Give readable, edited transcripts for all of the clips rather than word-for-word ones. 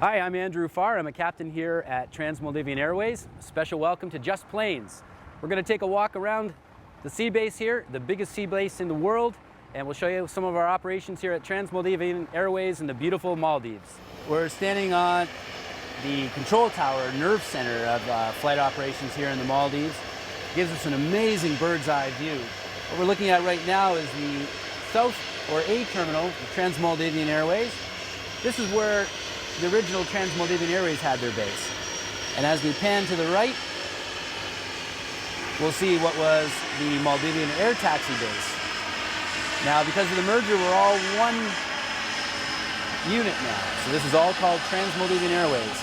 Hi, I'm Andrew Farr. I'm a captain here at Maldivian Airways. Special welcome to Just Planes. We're going to take a walk around the sea base here, the biggest sea base in the world, and we'll show you some of our operations here at Maldivian Airways in the beautiful Maldives. We're standing on the control tower, nerve center of flight operations here in the Maldives. It gives us an amazing bird's eye view. What we're looking at right now is the South or A terminal of Maldivian Airways. This is where the original Maldivian Airways had their base. And as we pan to the right, we'll see what was the Maldivian air taxi base. Now, because of the merger, we're all one unit now. So this is all called Maldivian Airways.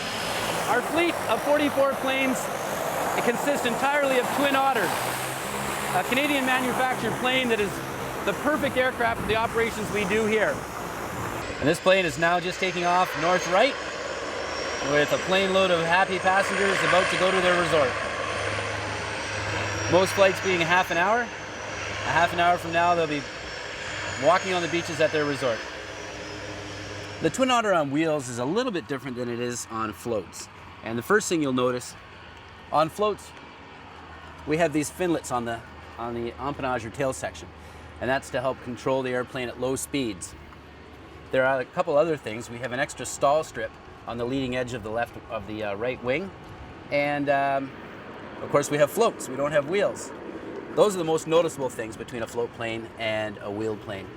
Our fleet of 44 planes, it consists entirely of Twin Otter, a Canadian manufactured plane that is the perfect aircraft for the operations we do here. And this plane is now just taking off north right with a plane load of happy passengers about to go to their resort. Most flights being a half an hour. A half an hour from now, they'll be walking on the beaches at their resort. The Twin Otter on wheels is a little bit different than it is on floats. And the first thing you'll notice, on floats, we have these finlets on the empennage or tail section. And that's to help control the airplane at low speeds. There are a couple other things. We have an extra stall strip on the leading edge of the right wing. And of course we have floats. We don't have wheels. Those are the most noticeable things between a float plane and a wheeled plane.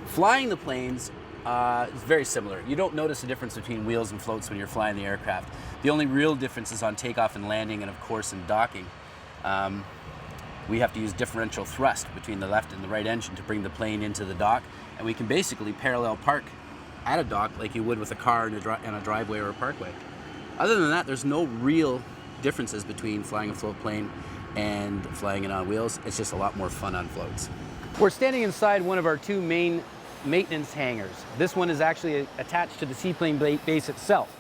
Flying the planes is very similar. You don't notice the difference between wheels and floats when you're flying the aircraft. The only real difference is on takeoff and landing, and of course in docking. We have to use differential thrust between the left and the right engine to bring the plane into the dock, and we can basically parallel park at a dock like you would with a car in a driveway or a parkway. Other than that, there's no real differences between flying a float plane and flying it on wheels. It's just a lot more fun on floats. We're standing inside one of our two main maintenance hangars. This one is actually attached to the seaplane base itself.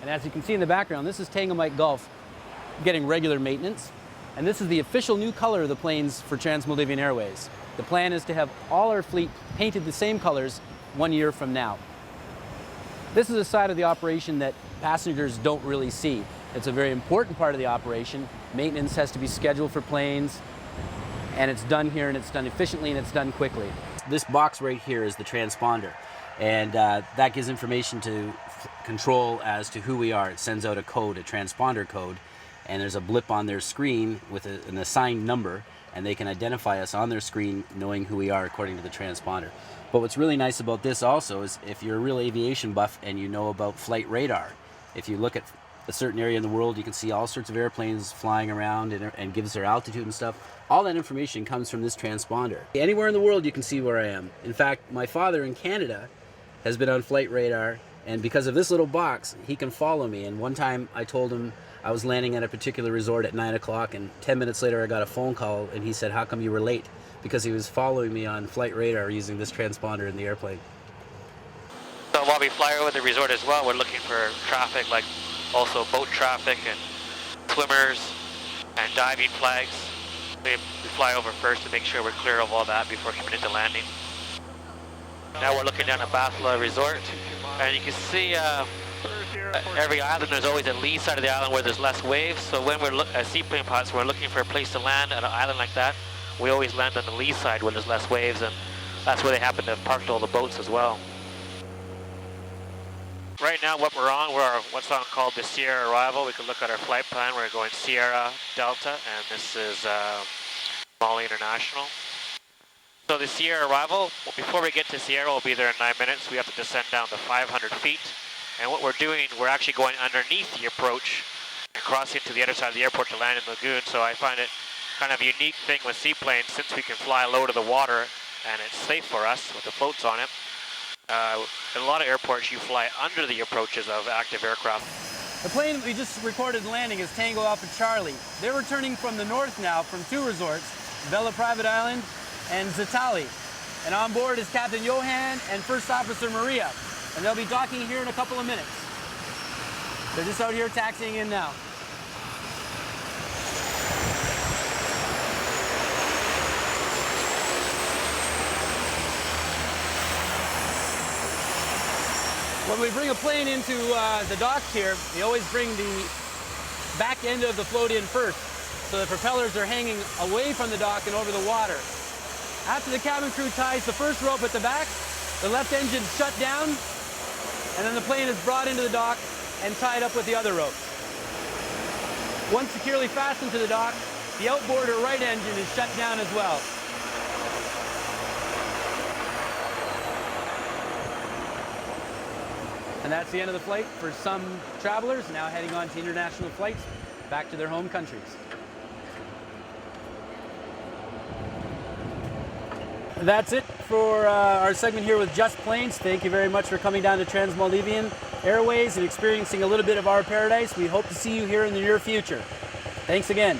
And as you can see in the background, this is Tangamite Gulf getting regular maintenance. And this is the official new color of the planes for Maldivian Airways. The plan is to have all our fleet painted the same colors 1 year from now. This is a side of the operation that passengers don't really see. It's a very important part of the operation. Maintenance has to be scheduled for planes, and it's done here, and it's done efficiently, and it's done quickly. This box right here is the transponder, and that gives information to control as to who we are. It sends out a code, a transponder code, and there's a blip on their screen with an assigned number, and they can identify us on their screen knowing who we are according to the transponder. But what's really nice about this also is if you're a real aviation buff and you know about flight radar, if you look at a certain area in the world, you can see all sorts of airplanes flying around and gives their altitude and stuff. All that information comes from this transponder. Anywhere in the world you can see where I am. In fact, my father in Canada has been on flight radar, and because of this little box, he can follow me. And one time I told him I was landing at a particular resort at 9 o'clock, and 10 minutes later I got a phone call, and he said, "How come you were late?" Because he was following me on flight radar using this transponder in the airplane. So while we fly over the resort as well, we're looking for traffic, like also boat traffic and swimmers and diving flags. We fly over first to make sure we're clear of all that before coming into landing. Now we're looking down at Barefoot Resort, and you can see every island, there's always a lee side of the island where there's less waves. So when we're seaplane pilots, we're looking for a place to land at an island like that. We always land on the lee side where there's less waves, and that's where they happen to have parked all the boats as well. Right now what we're on, what's called the Sierra Arrival. We can look at our flight plan. We're going Sierra Delta, and this is Mali International. So the Sierra Arrival, before we get to Sierra, we'll be there in 9 minutes. We have to descend down to 500 feet. And what we're doing, we're actually going underneath the approach and crossing to the other side of the airport to land in the lagoon. So I find it kind of a unique thing with seaplanes, since we can fly low to the water and it's safe for us with the floats on it. In a lot of airports, you fly under the approaches of active aircraft. The plane we just recorded landing is Tango Alpha Charlie. They're returning from the north now from two resorts, Vela Private Island and Zatali. And on board is Captain Johan and First Officer Maria. And they'll be docking here in a couple of minutes. They're just out here taxiing in now. When we bring a plane into the docks here, we always bring the back end of the float in first, so the propellers are hanging away from the dock and over the water. After the cabin crew ties the first rope at the back, the left engine's shut down, and then the plane is brought into the dock and tied up with the other ropes. Once securely fastened to the dock, the outboard or right engine is shut down as well. And that's the end of the flight for some travelers now heading on to international flights back to their home countries. That's it for our segment here with Just Planes. Thank you very much for coming down to Trans-Maldivian Airways and experiencing a little bit of our paradise. We hope to see you here in the near future. Thanks again.